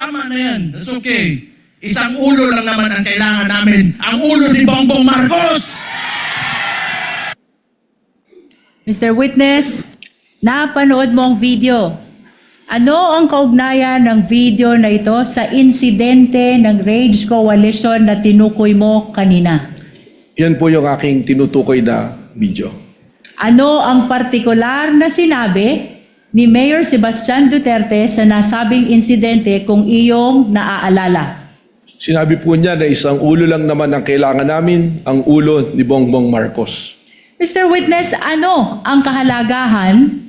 tama na yan. That's okay. Isang ulo lang naman ang kailangan namin. Ang ulo ni Bongbong Marcos! Mr. Witness, napanood mo ang video. Ano ang kaugnayan ng video na ito sa insidente ng Rage Coalition na tinukoy mo kanina? Yan po yung aking tinutukoy na video. Ano ang partikular na sinabi ni Mayor Sebastian Duterte sa nasabing insidente kung iyong naaalala? Sinabi po niya na isang ulo lang naman ang kailangan namin, ang ulo ni Bongbong Marcos. Mr. Witness, ano ang kahalagahan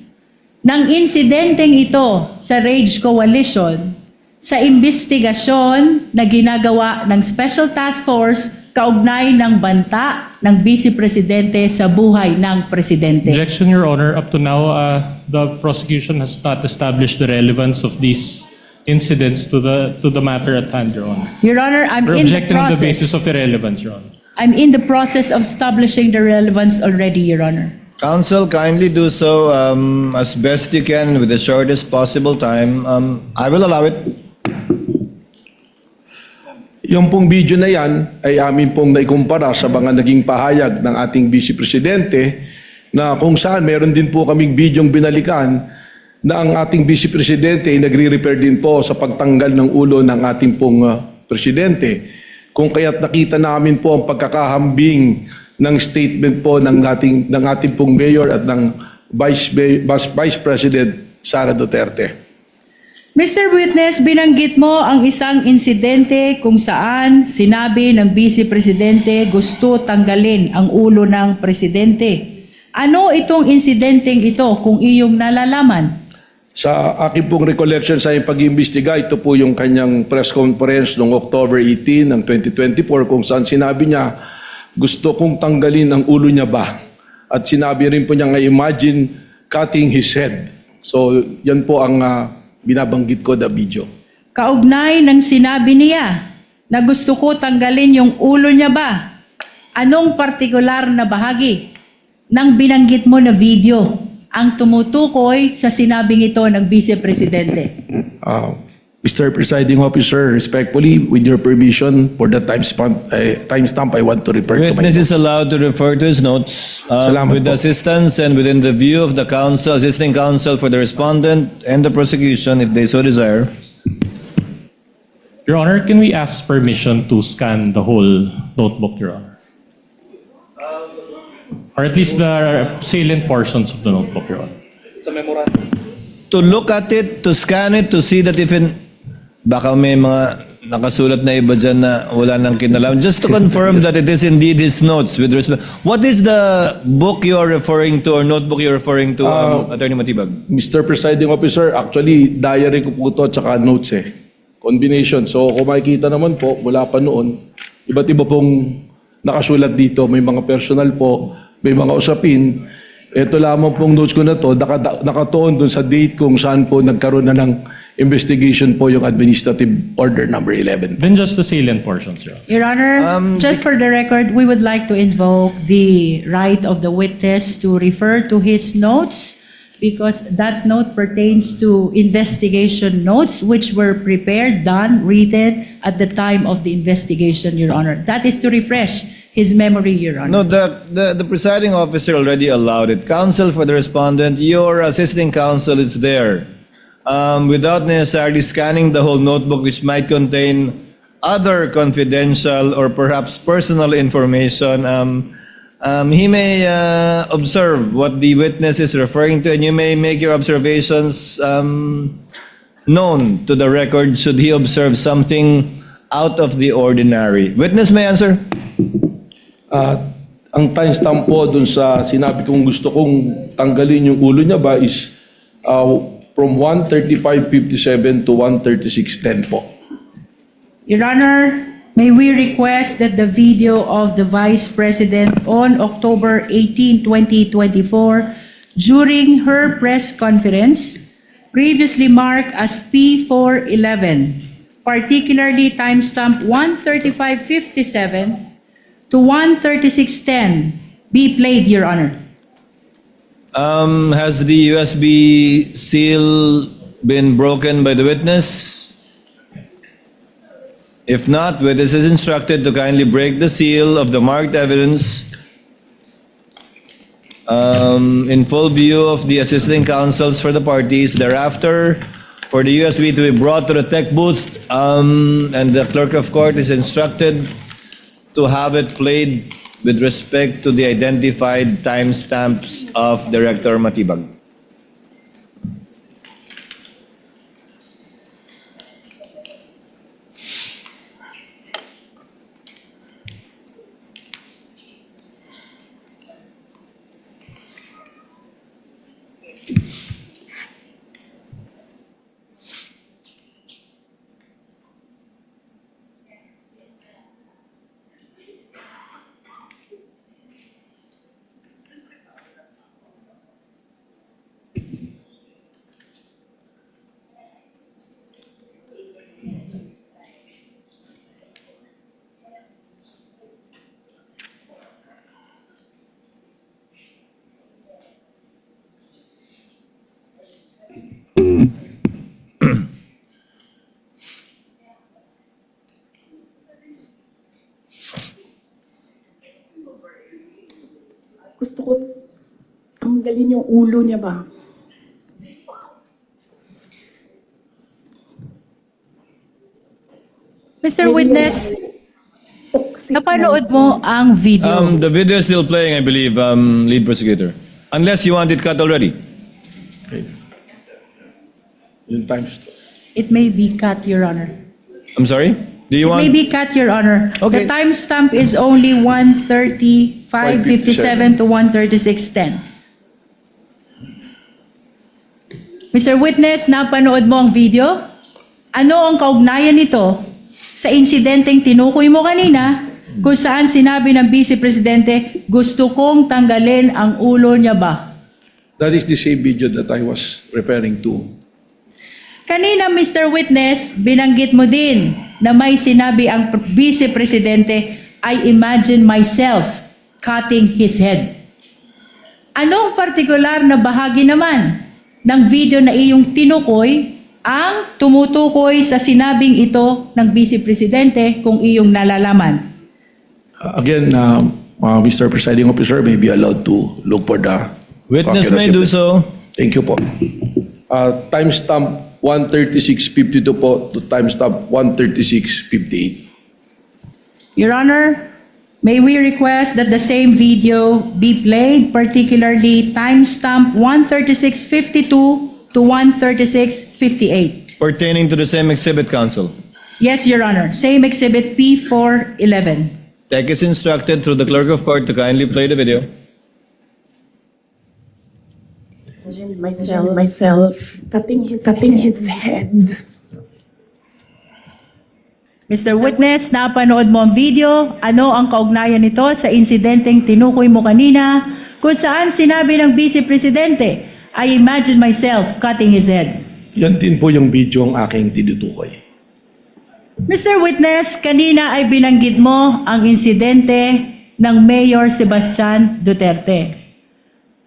ng insidenteng ito sa Rage Coalition sa investigasyon na ginagawa ng Special Task Force kaugnay ng banta ng Vice Presidente sa buhay ng Presidente? Objection, Your Honor. Up to now, the prosecution has not established the relevance of these incidents to the matter at hand, Your Honor. Your Honor, I'm We're in the objecting on the basis process. of irrelevance, Your Honor. I'm in the process of establishing the relevance already, Your Honor. Counsel, kindly do so as best you can with the shortest possible time. I will allow it. Yung pong video na yan ay amin pong naikumpara sa mga naging pahayag ng ating Vice Presidente na kung saan meron din po kaming bidyong binalikan na ang ating Vice Presidente ay nagre-repair din po sa pagtanggal ng ulo ng ating pong Presidente. Kung kaya't nakita namin po ang pagkakahambing ng statement po ng ating pong Mayor at ng Vice President Sara Duterte. Mr. Witness, binanggit mo ang isang insidente kung saan sinabi ng Vice Presidente gusto tanggalin ang ulo ng Presidente. Ano itong insidenteng ito kung iyong nalalaman? Sa aking pong recollection sa pag-iimbestiga, ito po yung kanyang press conference noong October 18 ng 2024 kung saan sinabi niya, gusto kong tanggalin ang ulo niya ba? At sinabi rin po niya nga, imagine cutting his head. So yan po ang binabanggit ko na video. Kaugnay ng sinabi niya na gusto ko tanggalin yung ulo niya ba? Anong partikular na bahagi ng binanggit mo na video ang tumutukoy sa sinabing ito ng Vice Presidente? Mr. Presiding Officer, respectfully, with your permission, for the timestamp, I want to refer to my Witness is notes. allowed to refer to his notes Salamat with the po. assistance and within the view of the counsel, assisting counsel for the respondent and the prosecution if they so desire. Your Honor, can we ask permission to scan the whole notebook, Your Honor? Or at least the salient portions of the notebook, Your Honor. To look at it, to scan it, to see that if baka may mga nakasulat na iba dyan na wala nang kinalaman. Just to confirm that it is indeed his notes with respect. What is the book you are referring to or notebook you're referring to, Attorney Matibag? Mr. Presiding Officer, actually, diary ko po ito at saka notes eh. Combination. So, kung makikita naman po, mula pa noon, iba't iba pong nakasulat dito. May mga personal po, may mga usapin. Ito lamang pong notes ko na to, nakatuon dun sa date kung saan po nagkaroon na ng investigation po yung Administrative Order number 11. Then just the salient portions, Your Honor. Your Honor, just for the record, we would like to invoke the right of the witness to refer to his notes because that note pertains to investigation notes which were prepared, done, written at the time of the investigation, Your Honor. That is to refresh his memory, Your Honor. No, the presiding officer already allowed it. Counsel for the respondent, your assisting counsel is there. Without necessarily scanning the whole notebook which might contain other confidential or perhaps personal information, he may observe what the witness is referring to and you may make your observations known to the record should he observe something out of the ordinary. Witness may answer. Ang timestamp po dun sa sinabi kong gusto kong tanggalin yung ulo niya ba is from 1:35:57 to 1:36:10 po. Your Honor, may we request that the video of the Vice President on October 18, 2024, during her press conference, previously marked as P411, particularly timestamp 1:35:57 to 1:36:10, be played, Your Honor. Has the USB seal been broken by the witness? If not, witness is instructed to kindly break the seal of the marked evidence in full view of the assisting counsels for the parties. Thereafter, for the USB to be brought to the tech booth, and the clerk of court is instructed to have it played with respect to the identified timestamps of Director Matibag. Gusto ko tanggalin yung ulo niya ba? Mr. Witness, Toxic napanood mo ang video. The video is still playing, I believe, lead prosecutor. Unless you want it cut already. Yung times. It may be cut, Your Honor. I'm sorry? Do you It want? may be cut, Your Honor. Okay. The timestamp is only 1:35:57 to 1:36:10. Mr. Witness, napanood mo ang video? Ano ang kaugnayan nito sa insidenteng tinukoy mo kanina kung saan sinabi ng Vice Presidente, gusto kong tanggalin ang ulo niya ba? That is the same video that I was referring to. Kanina, Mr. Witness, binanggit mo din na may sinabi ang Vice Presidente, I imagine myself cutting his head. Anong partikular na bahagi naman ng video na iyong tinukoy ang tumutukoy sa sinabing ito ng Vice Presidente kung iyong nalalaman? Again, Mr. Presiding Officer may be allowed to look for the Witness may accuracy do so. of Thank you po. Timestamp 136:52 po to timestamp 136:58. Your Honor, may we request that the same video be played, particularly timestamp 136:52 to 136:58. Pertaining to the same exhibit, counsel. Yes, Your Honor. Same exhibit P411. Tech is instructed through the clerk of court to kindly play the video. Imagine myself cutting his head. Mr. Witness, napanood mo ang video. Ano ang kaugnayan nito sa insidenteng tinukoy mo kanina kung saan sinabi ng Vice Presidente, I imagine myself cutting his head? Yan din po yung video ang aking tinutukoy. Mr. Witness, kanina ay binanggit mo ang insidente ng Mayor Sebastian Duterte.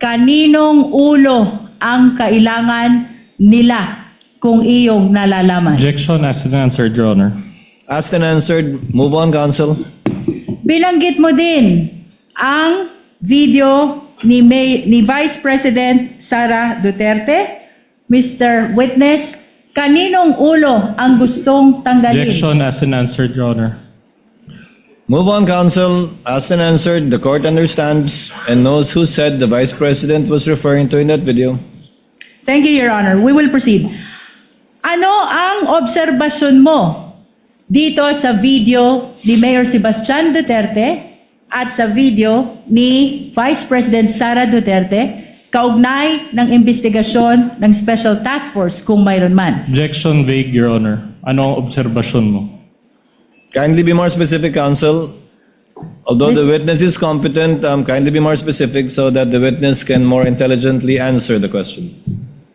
Kaninong ulo ang kailangan nila kung iyong nalalaman? Objection asked and answered, Your Honor. Asked and answered. Move on, counsel. Binanggit mo din ang video ni Vice President Sara Duterte. Mr. Witness, kaninong ulo ang gustong tanggalin? Objection asked and answered, Your Honor. Move on, counsel. Asked and answered. The court understands and knows who said the vice president was referring to in that video. Thank you, Your Honor. We will proceed. Ano ang obserbasyon mo dito sa video ni Mayor Sebastian Duterte at sa video ni Vice President Sara Duterte kaugnay ng investigasyon ng Special Task Force kung mayroon man? Objection vague, Your Honor. Ano ang obserbasyon mo? Kindly be more specific, counsel. Although the witness is competent, kindly be more specific so that the witness can more intelligently answer the question.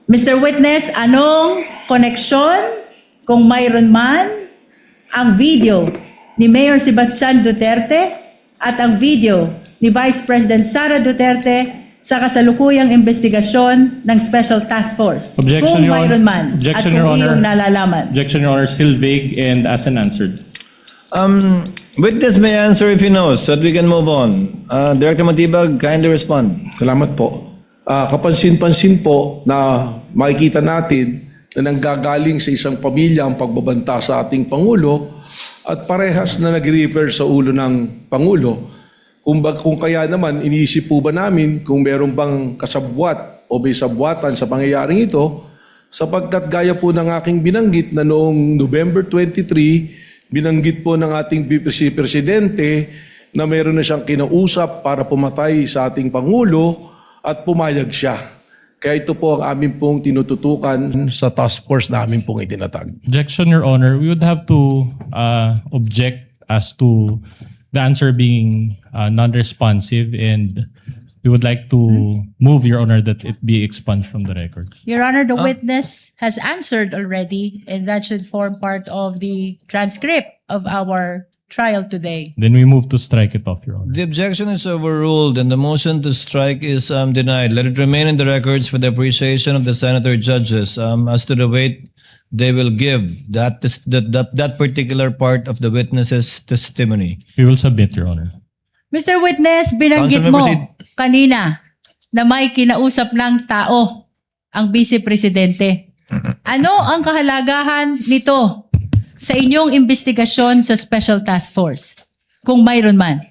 Mr. Witness, anong koneksyon kung mayroon man ang video ni Mayor Sebastian Duterte at ang video ni Vice President Sara Duterte sa kasalukuyang investigasyon ng Special Task Force? Objection, kung Your Honor. mayroon man Objection, at Your kung Honor. iyong nalalaman. Objection, Your Honor. Still vague and asked and answered. Witness may answer if he knows, so that we can move on. Director Matibag, kindly respond. Salamat po. Kapansin-pansin po na makikita natin na nanggagaling sa isang pamilya ang pagbabanta sa ating Pangulo at parehas na nag-refer sa ulo ng Pangulo. Kung kaya naman, iniisip po ba namin kung meron bang kasabwat o may sabwatan sa pangyayaring ito, sapagkat gaya po ng aking binanggit na noong November 23, binanggit po ng ating Presidente na meron na siyang kinausap para pumatay sa ating Pangulo at pumayag siya. Kaya ito po ang amin pong tinututukan sa task force na amin pong itinatag. Objection, Your Honor. We would have to object as to the answer being non-responsive, and we would like to move, Your Honor, that it be expunged from the record. Your Honor, the witness has answered already, and that should form part of the transcript of our trial today. Then we move to strike it off, Your Honor. The objection is overruled and the motion to strike is denied. Let it remain in the records for the appreciation of the senator judges as to the weight they will give that particular part of the witness's testimony. We will submit, Your Honor. Mr. Witness, binanggit Councilman, mo proceed. kanina na may kinausap ng tao ang Vice Presidente. Ano ang kahalagahan nito sa inyong investigasyon sa Special Task Force? Kung mayroon man.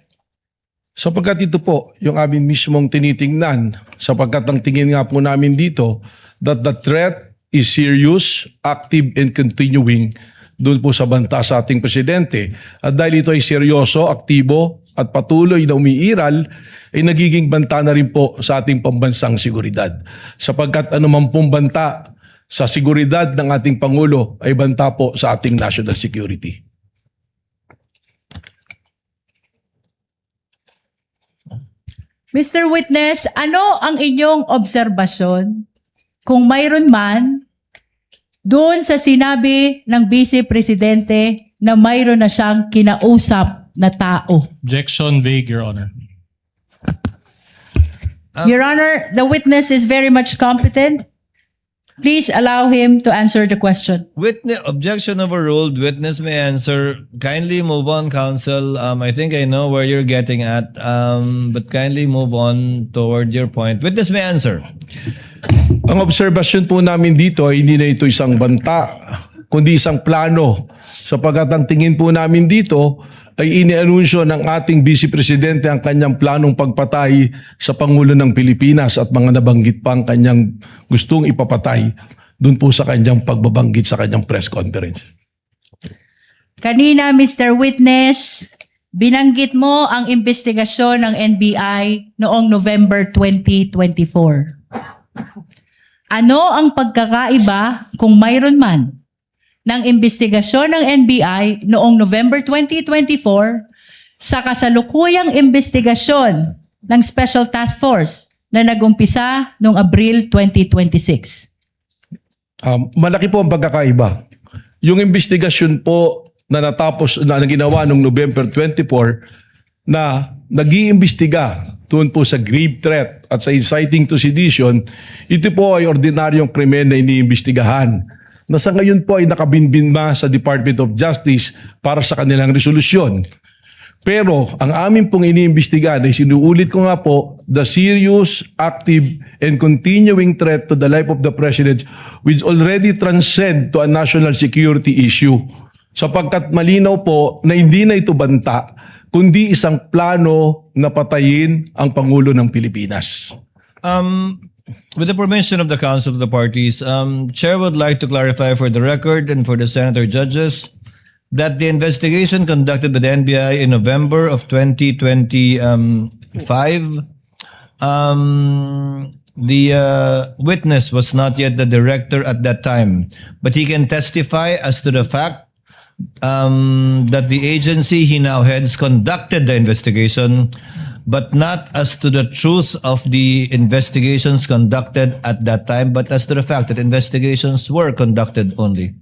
Sapagkat ito po, yung amin mismong tinitingnan, sapagkat ang tingin nga po namin dito, that the threat is serious, active, and continuing doon po sa banta sa ating Presidente. At dahil ito ay seryoso, aktibo, at patuloy na umiiral, ay nagiging banta na rin po sa ating pambansang seguridad. Sapagkat anuman pong banta sa seguridad ng ating Pangulo ay banta po sa ating national security. Mr. Witness, ano ang inyong obserbasyon kung mayroon man doon sa sinabi ng Vice Presidente na mayroon na siyang kinausap na tao? Objection vague, Your Honor. Your Honor, the witness is very much competent. Please allow him to answer the question. Objection overruled. Witness may answer. Kindly move on, counsel. I think I know where you're getting at, but kindly move on toward your point. Witness may answer. Ang obserbasyon po namin dito ay hindi na ito isang banta, kundi isang plano. Sapagkat ang tingin po namin dito ay inianunsyo ng ating Vice Presidente ang kanyang planong pagpatay sa Pangulo ng Pilipinas at mga nabanggit pa ang kanyang gustong ipapatay doon po sa kanyang pagbabanggit sa kanyang press conference. Kanina, Mr. Witness, binanggit mo ang investigasyon ng NBI noong November 2024. Ano ang pagkakaiba kung mayroon man ng investigasyon ng NBI noong November 2024 sa kasalukuyang investigasyon ng Special Task Force na nagumpisa noong Abril 2026? Malaki po ang pagkakaiba. Yung investigasyon po na natapos na ginawa noong November 24 na nag-iimbestiga doon po sa grave threat at sa inciting to sedition, ito po ay ordinaryong krimen na iniimbestigahan na sa ngayon po ay nakabinbinma sa Department of Justice para sa kanilang resolusyon. Pero ang amin pong iniimbestigahan ay sinuulit ko nga po, the serious, active, and continuing threat to the life of the President which already transcend to a national security issue. Sapagkat malinaw po na hindi na ito banta, kundi isang plano na patayin ang Pangulo ng Pilipinas. With the permission of the Council of the Parties, Chair would like to clarify for the record and for the senator judges that the investigation conducted by the NBI in November of 2025, the witness was not yet the director at that time, but he can testify as to the fact that the agency he now heads conducted the investigation, but not as to the truth of the investigations conducted at that time, but as to the fact that investigations were conducted only.